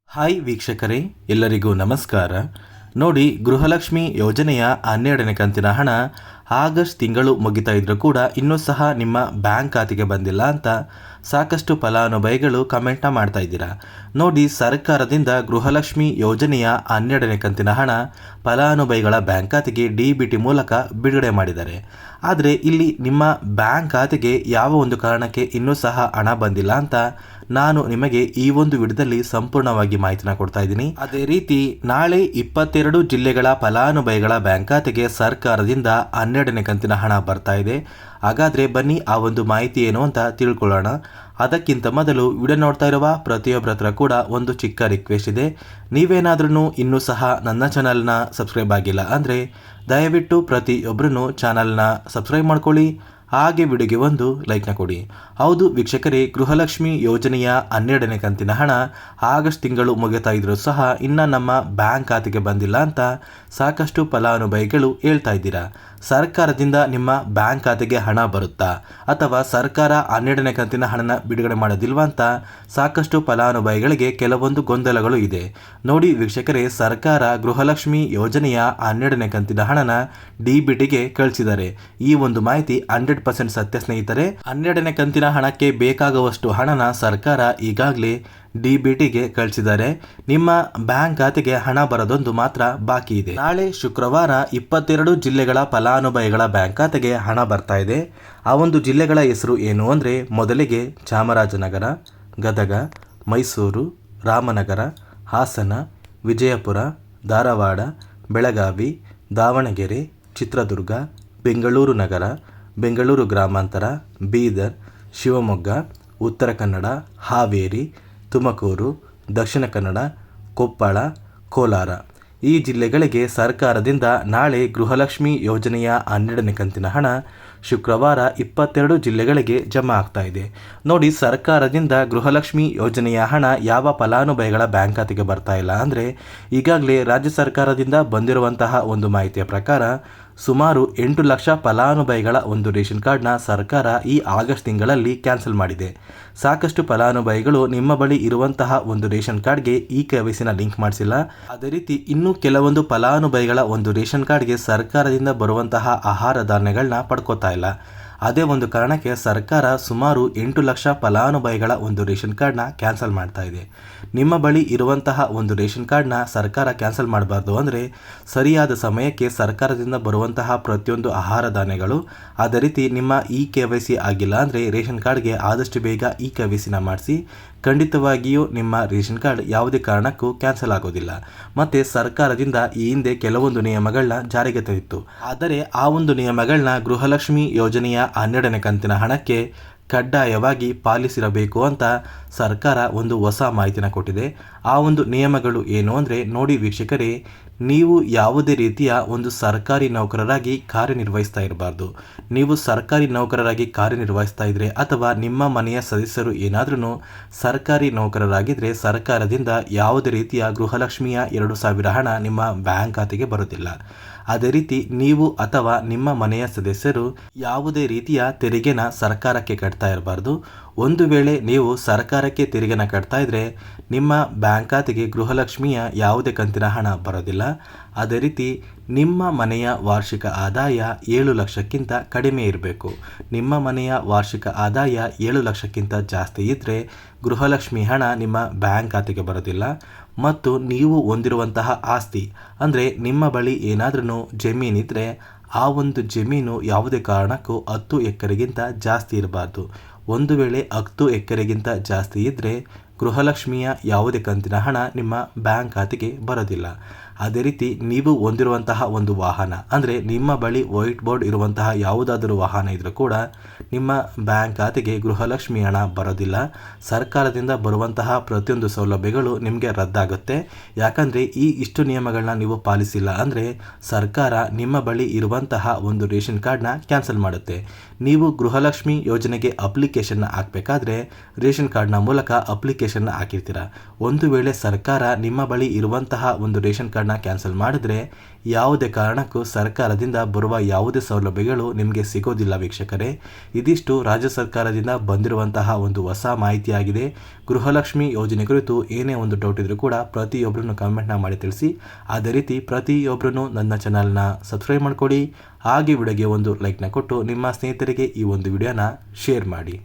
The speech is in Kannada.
ಹಾಯ್ ವೀಕ್ಷಕರೇ, ಎಲ್ಲರಿಗೂ ನಮಸ್ಕಾರ. ನೋಡಿ, ಗೃಹಲಕ್ಷ್ಮಿ ಯೋಜನೆಯ 12ನೇ ಕಂತಿನ ಹಣ ಆಗಸ್ಟ್ ತಿಂಗಳು ಮುಗಿತಾ ಇದ್ರೂ ಕೂಡ ಇನ್ನೂ ಸಹ ನಿಮ್ಮ ಬ್ಯಾಂಕ್ ಖಾತೆಗೆ ಬಂದಿಲ್ಲ ಅಂತ ಸಾಕಷ್ಟು ಫಲಾನುಭವಿಗಳು ಕಮೆಂಟ್ನ ಮಾಡ್ತಾ ಇದ್ದೀರಾ. ನೋಡಿ, ಸರ್ಕಾರದಿಂದ ಗೃಹಲಕ್ಷ್ಮಿ ಯೋಜನೆಯ 12ನೇ ಕಂತಿನ ಹಣ ಫಲಾನುಭವಿಗಳ ಬ್ಯಾಂಕ್ ಖಾತೆಗೆ DBT ಮೂಲಕ ಬಿಡುಗಡೆ ಮಾಡಿದ್ದಾರೆ. ಆದರೆ ಇಲ್ಲಿ ನಿಮ್ಮ ಬ್ಯಾಂಕ್ ಖಾತೆಗೆ ಯಾವ ಒಂದು ಕಾರಣಕ್ಕೆ ಇನ್ನೂ ಸಹ ಹಣ ಬಂದಿಲ್ಲ ಅಂತ ನಾನು ನಿಮಗೆ ಈ ಒಂದು ವಿಡಿಯೋದಲ್ಲಿ ಸಂಪೂರ್ಣವಾಗಿ ಮಾಹಿತಿನ ಕೊಡ್ತಾ ಇದ್ದೀನಿ. ಅದೇ ರೀತಿ ನಾಳೆ 22 ಜಿಲ್ಲೆಗಳ ಫಲಾನುಭವಿಗಳ ಬ್ಯಾಂಕ್ ಖಾತೆಗೆ ಸರ್ಕಾರದಿಂದ 12ನೇ ಕಂತಿನ ಹಣ ಬರ್ತಾ ಇದೆ. ಹಾಗಾದರೆ ಬನ್ನಿ ಆ ಒಂದು ಮಾಹಿತಿ ಏನು ಅಂತ ತಿಳ್ಕೊಳ್ಳೋಣ. ಅದಕ್ಕಿಂತ ಮೊದಲು ವಿಡಿಯೋ ನೋಡ್ತಾ ಇರುವ ಪ್ರತಿಯೊಬ್ಬರ ಹತ್ರ ಕೂಡ ಒಂದು ಚಿಕ್ಕ ರಿಕ್ವೆಸ್ಟ್ ಇದೆ. ನೀವೇನಾದ್ರೂ ಇನ್ನೂ ಸಹ ನನ್ನ ಚಾನಲ್ನ ಸಬ್ಸ್ಕ್ರೈಬ್ ಆಗಿಲ್ಲ ಅಂದರೆ ದಯವಿಟ್ಟು ಪ್ರತಿಯೊಬ್ಬರೂ ಚಾನಲ್ನ ಸಬ್ಸ್ಕ್ರೈಬ್ ಮಾಡ್ಕೊಳ್ಳಿ, ಹಾಗೆ ವಿಡಿಯೋಗೆ ಒಂದು ಲೈಕ್ನ ಕೊಡಿ. ಹೌದು ವೀಕ್ಷಕರೇ, ಗೃಹಲಕ್ಷ್ಮಿ ಯೋಜನೆಯ 12ನೇ ಕಂತಿನ ಹಣ ಆಗಸ್ಟ್ ತಿಂಗಳು ಮುಗಿತಾ ಇದ್ರೂ ಸಹ ಇನ್ನು ನಮ್ಮ ಬ್ಯಾಂಕ್ ಖಾತೆಗೆ ಬಂದಿಲ್ಲ ಅಂತ ಸಾಕಷ್ಟು ಫಲಾನುಭವಿಗಳು ಹೇಳ್ತಾ ಇದ್ದೀರಾ. ಸರ್ಕಾರದಿಂದ ನಿಮ್ಮ ಬ್ಯಾಂಕ್ ಖಾತೆಗೆ ಹಣ ಬರುತ್ತಾ ಅಥವಾ ಸರ್ಕಾರ 12ನೇ ಕಂತಿನ ಹಣನ ಬಿಡುಗಡೆ ಮಾಡೋದಿಲ್ವಾ ಅಂತ ಸಾಕಷ್ಟು ಫಲಾನುಭವಿಗಳಿಗೆ ಕೆಲವೊಂದು ಗೊಂದಲಗಳು ಇದೆ. ನೋಡಿ ವೀಕ್ಷಕರೇ, ಸರ್ಕಾರ ಗೃಹಲಕ್ಷ್ಮಿ ಯೋಜನೆಯ 12ನೇ ಕಂತಿನ ಹಣನ DBTಗೆ ಕಳಿಸಿದ್ದಾರೆ. ಈ ಒಂದು ಮಾಹಿತಿ 100% ಸತ್ಯ ಸ್ನೇಹಿತರೆ. 12ನೇ ಕಂತಿನ ಹಣಕ್ಕೆ ಬೇಕಾಗುವಷ್ಟು ಹಣನ ಸರ್ಕಾರ ಈಗಾಗಲೇ DBTಗೆ ಕಳಿಸಿದ್ದಾರೆ. ನಿಮ್ಮ ಬ್ಯಾಂಕ್ ಖಾತೆಗೆ ಹಣ ಬರೋದೊಂದು ಮಾತ್ರ ಬಾಕಿ ಇದೆ. ನಾಳೆ ಶುಕ್ರವಾರ 22 ಜಿಲ್ಲೆಗಳ ಫಲಾನುಭವಿಗಳ ಬ್ಯಾಂಕ್ ಖಾತೆಗೆ ಹಣ ಬರ್ತಾ ಇದೆ. ಆ ಒಂದು ಜಿಲ್ಲೆಗಳ ಹೆಸರು ಏನು ಅಂದರೆ, ಮೊದಲಿಗೆ ಚಾಮರಾಜನಗರ, ಗದಗ, ಮೈಸೂರು, ರಾಮನಗರ, ಹಾಸನ, ವಿಜಯಪುರ, ಧಾರವಾಡ, ಬೆಳಗಾವಿ, ದಾವಣಗೆರೆ, ಚಿತ್ರದುರ್ಗ, ಬೆಂಗಳೂರು ನಗರ, ಬೆಂಗಳೂರು ಗ್ರಾಮಾಂತರ, ಬೀದರ್, ಶಿವಮೊಗ್ಗ, ಉತ್ತರ ಕನ್ನಡ, ಹಾವೇರಿ, ತುಮಕೂರು, ದಕ್ಷಿಣ ಕನ್ನಡ, ಕೊಪ್ಪಳ, ಕೋಲಾರ ಈ ಜಿಲ್ಲೆಗಳಿಗೆ ಸರ್ಕಾರದಿಂದ ನಾಳೆ ಗೃಹಲಕ್ಷ್ಮಿ ಯೋಜನೆಯ 12ನೇ ಕಂತಿನ ಹಣ ಶುಕ್ರವಾರ 22 ಜಿಲ್ಲೆಗಳಿಗೆ ಜಮಾ ಆಗ್ತಾ ಇದೆ. ನೋಡಿ, ಸರ್ಕಾರದಿಂದ ಗೃಹಲಕ್ಷ್ಮಿ ಯೋಜನೆಯ ಹಣ ಯಾವ ಫಲಾನುಭವಿಗಳ ಬ್ಯಾಂಕ್ ಖಾತೆಗೆ ಬರ್ತಾ ಇಲ್ಲ ಅಂದರೆ, ಈಗಾಗಲೇ ರಾಜ್ಯ ಸರ್ಕಾರದಿಂದ ಬಂದಿರುವಂತಹ ಒಂದು ಮಾಹಿತಿಯ ಪ್ರಕಾರ ಸುಮಾರು 8 ಲಕ್ಷ ಫಲಾನುಭವಿಗಳ ಒಂದು ರೇಷನ್ ಕಾರ್ಡ್ನ ಸರ್ಕಾರ ಈ ಆಗಸ್ಟ್ ತಿಂಗಳಲ್ಲಿ ಕ್ಯಾನ್ಸಲ್ ಮಾಡಿದೆ. ಸಾಕಷ್ಟು ಫಲಾನುಭವಿಗಳು ನಿಮ್ಮ ಬಳಿ ಇರುವಂತಹ ಒಂದು ರೇಷನ್ ಕಾರ್ಡ್ಗೆ KYCನ ಲಿಂಕ್ ಮಾಡಿಸಿಲ್ಲ. ಅದೇ ರೀತಿ ಇನ್ನೂ ಕೆಲವೊಂದು ಫಲಾನುಭವಿಗಳ ಒಂದು ರೇಷನ್ ಕಾರ್ಡ್ಗೆ ಸರ್ಕಾರದಿಂದ ಬರುವಂತಹ ಆಹಾರ ಧಾನ್ಯಗಳನ್ನ ಪಡ್ಕೋತಾ ಇಲ್ಲ. ಅದೇ ಒಂದು ಕಾರಣಕ್ಕೆ ಸರ್ಕಾರ ಸುಮಾರು 8 ಲಕ್ಷ ಫಲಾನುಭವಿಗಳ ಒಂದು ರೇಷನ್ ಕಾರ್ಡ್ನ ಕ್ಯಾನ್ಸಲ್ ಮಾಡ್ತಾ ಇದೆ. ನಿಮ್ಮ ಬಳಿ ಇರುವಂತಹ ಒಂದು ರೇಷನ್ ಕಾರ್ಡ್ನ ಸರ್ಕಾರ ಕ್ಯಾನ್ಸಲ್ ಮಾಡಬಾರ್ದು ಅಂದರೆ ಸರಿಯಾದ ಸಮಯಕ್ಕೆ ಸರ್ಕಾರದಿಂದ ಬರುವಂತಹ ಪ್ರತಿಯೊಂದು ಆಹಾರ ಧಾನ್ಯಗಳು, ಅದೇ ರೀತಿ ನಿಮ್ಮ KYC ಆಗಿಲ್ಲ ಅಂದರೆ ರೇಷನ್ ಕಾರ್ಡ್ಗೆ ಆದಷ್ಟು ಬೇಗ KYCನ ಮಾಡಿಸಿ. ಖಂಡಿತವಾಗಿಯೂ ನಿಮ್ಮ ರೇಷನ್ ಕಾರ್ಡ್ ಯಾವುದೇ ಕಾರಣಕ್ಕೂ ಕ್ಯಾನ್ಸಲ್ ಆಗೋದಿಲ್ಲ. ಮತ್ತು ಸರ್ಕಾರದಿಂದ ಈ ಹಿಂದೆ ಕೆಲವೊಂದು ನಿಯಮಗಳನ್ನ ಜಾರಿಗೆ ತಂದಿತ್ತು. ಆದರೆ ಆ ಒಂದು ನಿಯಮಗಳನ್ನ ಗೃಹಲಕ್ಷ್ಮಿ ಯೋಜನೆಯ 12ನೇ ಕಂತಿನ ಹಣಕ್ಕೆ ಕಡ್ಡಾಯವಾಗಿ ಪಾಲಿಸಿರಬೇಕು ಅಂತ ಸರ್ಕಾರ ಒಂದು ಹೊಸ ಮಾಹಿತಿನ ಕೊಟ್ಟಿದೆ. ಆ ಒಂದು ನಿಯಮಗಳು ಏನು ಅಂದರೆ, ನೋಡಿ ವೀಕ್ಷಕರೇ, ನೀವು ಯಾವುದೇ ರೀತಿಯ ಒಂದು ಸರ್ಕಾರಿ ನೌಕರರಾಗಿ ಕಾರ್ಯನಿರ್ವಹಿಸ್ತಾ ಇರಬಾರ್ದು. ನೀವು ಸರ್ಕಾರಿ ನೌಕರರಾಗಿ ಕಾರ್ಯನಿರ್ವಹಿಸ್ತಾ ಇದ್ದರೆ ಅಥವಾ ನಿಮ್ಮ ಮನೆಯ ಸದಸ್ಯರು ಏನಾದ್ರೂ ಸರ್ಕಾರಿ ನೌಕರರಾಗಿದ್ದರೆ ಸರ್ಕಾರದಿಂದ ಯಾವುದೇ ರೀತಿಯ ಗೃಹಲಕ್ಷ್ಮಿಯ 2,000 ಹಣ ನಿಮ್ಮ ಬ್ಯಾಂಕ್ ಖಾತೆಗೆ ಬರೋದಿಲ್ಲ. ಅದೇ ರೀತಿ ನೀವು ಅಥವಾ ನಿಮ್ಮ ಮನೆಯ ಸದಸ್ಯರು ಯಾವುದೇ ರೀತಿಯ ತೆರಿಗೆನ ಸರ್ಕಾರಕ್ಕೆ ಕಟ್ತಾ ಇರಬಾರ್ದು. ಒಂದು ವೇಳೆ ನೀವು ಸರ್ಕಾರಕ್ಕೆ ತೆರಿಗೆನ ಕಟ್ತಾ ಇದ್ದರೆ ನಿಮ್ಮ ಬ್ಯಾಂಕ್ ಖಾತೆಗೆ ಗೃಹಲಕ್ಷ್ಮಿಯ ಯಾವುದೇ ಕಂತಿನ ಹಣ ಬರೋದಿಲ್ಲ. ಅದೇ ರೀತಿ ನಿಮ್ಮ ಮನೆಯ ವಾರ್ಷಿಕ ಆದಾಯ 7 ಲಕ್ಷಕ್ಕಿಂತ ಕಡಿಮೆ ಇರಬೇಕು. ನಿಮ್ಮ ಮನೆಯ ವಾರ್ಷಿಕ ಆದಾಯ 7 ಲಕ್ಷಕ್ಕಿಂತ ಜಾಸ್ತಿ ಇದ್ದರೆ ಗೃಹಲಕ್ಷ್ಮಿ ಹಣ ನಿಮ್ಮ ಬ್ಯಾಂಕ್ ಖಾತೆಗೆ ಬರೋದಿಲ್ಲ. ಮತ್ತು ನೀವು ಹೊಂದಿರುವಂತಹ ಆಸ್ತಿ ಅಂದರೆ ನಿಮ್ಮ ಬಳಿ ಏನಾದ್ರೂ ಜಮೀನಿದ್ದರೆ ಆ ಒಂದು ಜಮೀನು ಯಾವುದೇ ಕಾರಣಕ್ಕೂ 10 ಎಕರೆಗಿಂತ ಜಾಸ್ತಿ ಇರಬಾರ್ದು. ಒಂದು ವೇಳೆ 10 ಎಕರೆಗಿಂತ ಜಾಸ್ತಿ ಇದ್ದರೆ ಗೃಹಲಕ್ಷ್ಮಿಯ ಯಾವುದೇ ಕಂತಿನ ಹಣ ನಿಮ್ಮ ಬ್ಯಾಂಕ್ ಖಾತೆಗೆ ಬರೋದಿಲ್ಲ. ಅದೇ ರೀತಿ ನೀವು ಹೊಂದಿರುವಂತಹ ಒಂದು ವಾಹನ ಅಂದರೆ ನಿಮ್ಮ ಬಳಿ ವೈಟ್ ಬೋರ್ಡ್ ಇರುವಂತಹ ಯಾವುದಾದರೂ ವಾಹನ ಇದ್ದರೂ ಕೂಡ ನಿಮ್ಮ ಬ್ಯಾಂಕ್ ಖಾತೆಗೆ ಗೃಹಲಕ್ಷ್ಮಿ ಹಣ ಬರೋದಿಲ್ಲ. ಸರ್ಕಾರದಿಂದ ಬರುವಂತಹ ಪ್ರತಿಯೊಂದು ಸೌಲಭ್ಯಗಳು ನಿಮಗೆ ರದ್ದಾಗುತ್ತೆ. ಯಾಕಂದರೆ ಇಷ್ಟು ನಿಯಮಗಳನ್ನ ನೀವು ಪಾಲಿಸಿಲ್ಲ ಅಂದರೆ ಸರ್ಕಾರ ನಿಮ್ಮ ಬಳಿ ಇರುವಂತಹ ಒಂದು ರೇಷನ್ ಕಾರ್ಡ್ನ ಕ್ಯಾನ್ಸಲ್ ಮಾಡುತ್ತೆ. ನೀವು ಗೃಹಲಕ್ಷ್ಮಿ ಯೋಜನೆಗೆ ಅಪ್ಲಿಕೇಶನ್ನ ಹಾಕಬೇಕಾದ್ರೆ ರೇಷನ್ ಕಾರ್ಡ್ನ ಮೂಲಕ ಅಪ್ಲಿಕೇಶನ್ ಅಪ್ಲಿಕೇಶನ್ ಹಾಕಿರ್ತೀರ. ಒಂದು ವೇಳೆ ಸರ್ಕಾರ ನಿಮ್ಮ ಬಳಿ ಇರುವಂತಹ ಒಂದು ರೇಷನ್ ಕಾರ್ಡ್ನ ಕ್ಯಾನ್ಸಲ್ ಮಾಡಿದರೆ ಯಾವುದೇ ಕಾರಣಕ್ಕೂ ಸರ್ಕಾರದಿಂದ ಬರುವ ಯಾವುದೇ ಸೌಲಭ್ಯಗಳು ನಿಮಗೆ ಸಿಗೋದಿಲ್ಲ ವೀಕ್ಷಕರೇ. ಇದಿಷ್ಟು ರಾಜ್ಯ ಸರ್ಕಾರದಿಂದ ಬಂದಿರುವಂತಹ ಒಂದು ಹೊಸ ಮಾಹಿತಿಯಾಗಿದೆ. ಗೃಹಲಕ್ಷ್ಮಿ ಯೋಜನೆ ಕುರಿತು ಏನೇ ಒಂದು ಡೌಟ್ ಇದ್ರೂ ಕೂಡ ಪ್ರತಿಯೊಬ್ಬರನ್ನು ಕಮೆಂಟ್ನ ಮಾಡಿ ತಿಳಿಸಿ. ಅದೇ ರೀತಿ ಪ್ರತಿಯೊಬ್ಬರೂ ನನ್ನ ಚಾನಲ್ನ ಸಬ್ಸ್ಕ್ರೈಬ್ ಮಾಡ್ಕೊಳ್ಳಿ. ಹಾಗೆ ವಿಡಿಯೋಗೆ ಒಂದು ಲೈಕ್ನ ಕೊಟ್ಟು ನಿಮ್ಮ ಸ್ನೇಹಿತರಿಗೆ ಈ ಒಂದು ವಿಡಿಯೋನ ಶೇರ್ ಮಾಡಿ.